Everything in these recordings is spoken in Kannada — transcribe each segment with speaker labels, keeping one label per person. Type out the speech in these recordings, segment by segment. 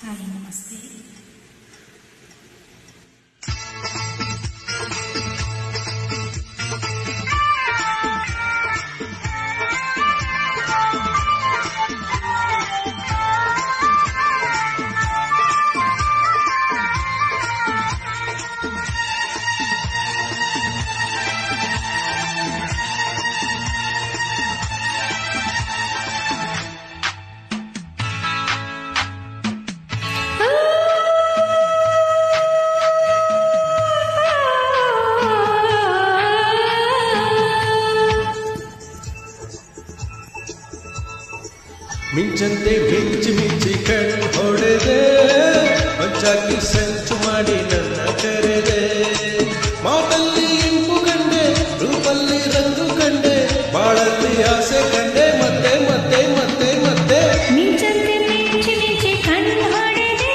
Speaker 1: ಹಾಯ್ ನಮಸ್ತೆ.
Speaker 2: ಮಿಂಚಂತೆ ಮಿಂಚಿ ಮಿಂಚಿ ಕಣ್ಣು ಹೊಡೆದೆ, ಹೊಂಚಾಕಿ ಸಂಚು ಮಾಡಿ ನನ್ನ ಕರೆದೆ. ಮಾತಲ್ಲಿ ಇಂಪು ಕಂಡೆ, ರೂಪಲ್ಲಿ ರಂಗು ಕಂಡೆ, ಬಾಳಲ್ಲಿ ಆಸೆ ಕಂಡೆ, ಮತ್ತೆ ಮತ್ತೆ ಮತ್ತೆ ಮತ್ತೆ.
Speaker 1: ಮಿಂಚಂತೆ ಮಿಂಚಿ ಮಿಂಚಿ ಕಣ್ಣು ಹೊಡೆದೆ,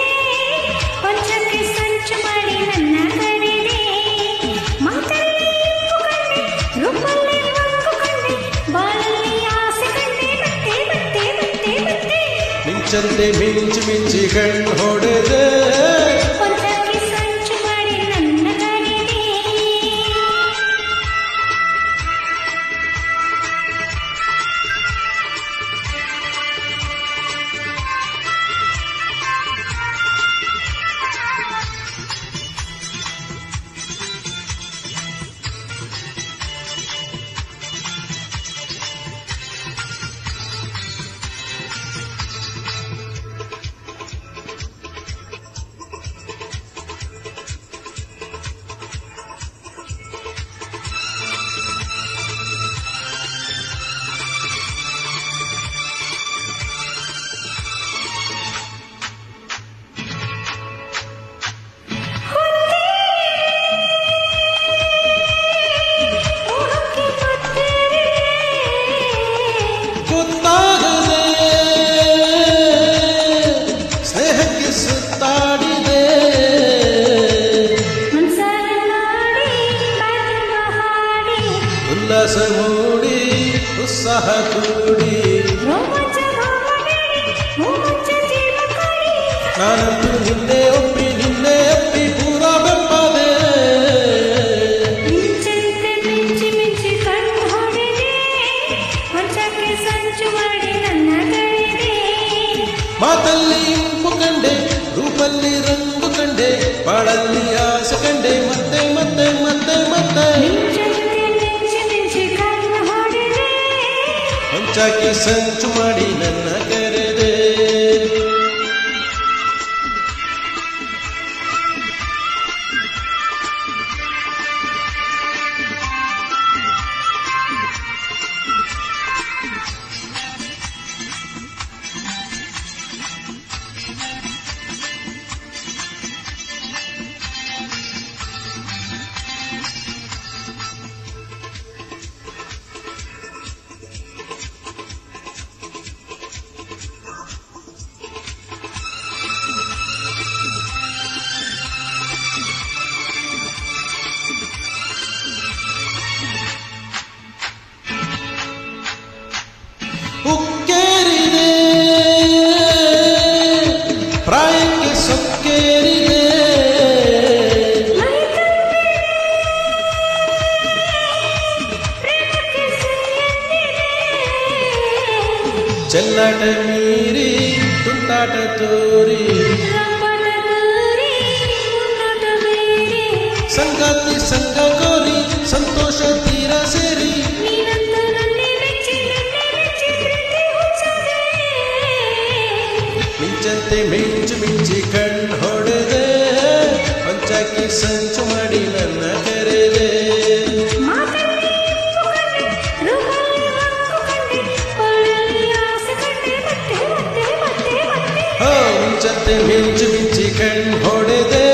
Speaker 1: ಹೊಂಚಕ್ಕೆ ಸಂಚು ಮಾಡಿ ನನ್ನ ಕರೆದೆ. ಮಾತಲ್ಲಿ ಇಂಪು ಕಂಡೆ, ರೂಪಲ್ಲಿ ರಂಗು ಕಂಡೆ, ಬಾಳಲ್ಲಿ ಆಸೆ ಕಂಡೆ, ಮತ್ತೆ ಮತ್ತೆ ಮತ್ತೆ ಮತ್ತೆ.
Speaker 2: ಮಿಂಚಂತೆ ಮಿಂಚಿ ಮಿಂಚಿ ಕಣ್ಣು ಹೊಡೆದೆ,
Speaker 1: ಹೊಂಚಕ್ಕೆ ಸಂಚು ಮಾಡಿ ನನ್ನ ಕರೆದೆ.
Speaker 2: ಗೊತ್ತಾಗದೆ ಸ್ನೇಹಕ್ಕೆ ಸುತ್ತಾಡಿದೆ, ಉಲ್ಲಾಸ ಮೂಡಿ ಉತ್ಸಾಹ ಕೂಡಿ, ನಾನಂತೂ ನಿನ್ನೆ ಒಪ್ಪಿ ಪೂರ ಬೆಂಬದೆ.
Speaker 1: ಮಿಂಚಿ ಮಿಂಚಿ ಕಣ್ಣು ಹೊಡೆದೆ, ಹೊಂಚಕ್ಕೆ ಸಂಚು ಮಾಡಿ ನನ್ನ ಕರೆದೆ.
Speaker 2: ಮಾತಲ್ಲಿ ಇಂಪು ಕಂಡೆ, ರೂಪಲ್ಲಿ ರಂಗು ಕಂಡೆ, ಬಾಳಲ್ಲಿ ಆಸೆ ಕಂಡೆ, ಮತ್ತೆ ಮತ್ತೆ ಮತ್ತೆ ಮತ್ತೆ.
Speaker 1: ಮಿಂಚಿ ಮಿಂಚಿ ಕಣ್ಣು ಹೊಡೆದೆ,
Speaker 2: ಹೊಂಚಾಕಿ ಸಂಚು ಮಾಡಿ ನನ್ನ ಕರೆದೆ. ಉಕ್ಕೇರಿದೆ ಪ್ರಾಯಕ್ಕೆ ಸೊಕ್ಕೇರಿದೆ, ಚೆಲ್ಲಾಟ ಮೀರಿ ತುಂಟಾಟ ತೋರಿ, ಸಂಗಾತಿ ಸಂಗ ಕೋರಿ, ಸಂತೋಷ ತೀರ ಸೇರಿ. ಮಿಂಚಂತೆ ಮಿಂಚು ಮಿಂಚಿ ಕಣ್ಣು ಹೊಡೆದೆ, ಹೊಂಚಾಕಿ ಸಂಚು ಮಾಡಿ ನನ್ನ ಕರೆದೆ. ಮಿಂಚಂತೆ ಮಿಂಚು ಮಿಂಚಿ ಕಣ್ಣು ಹೊಡೆದೆ,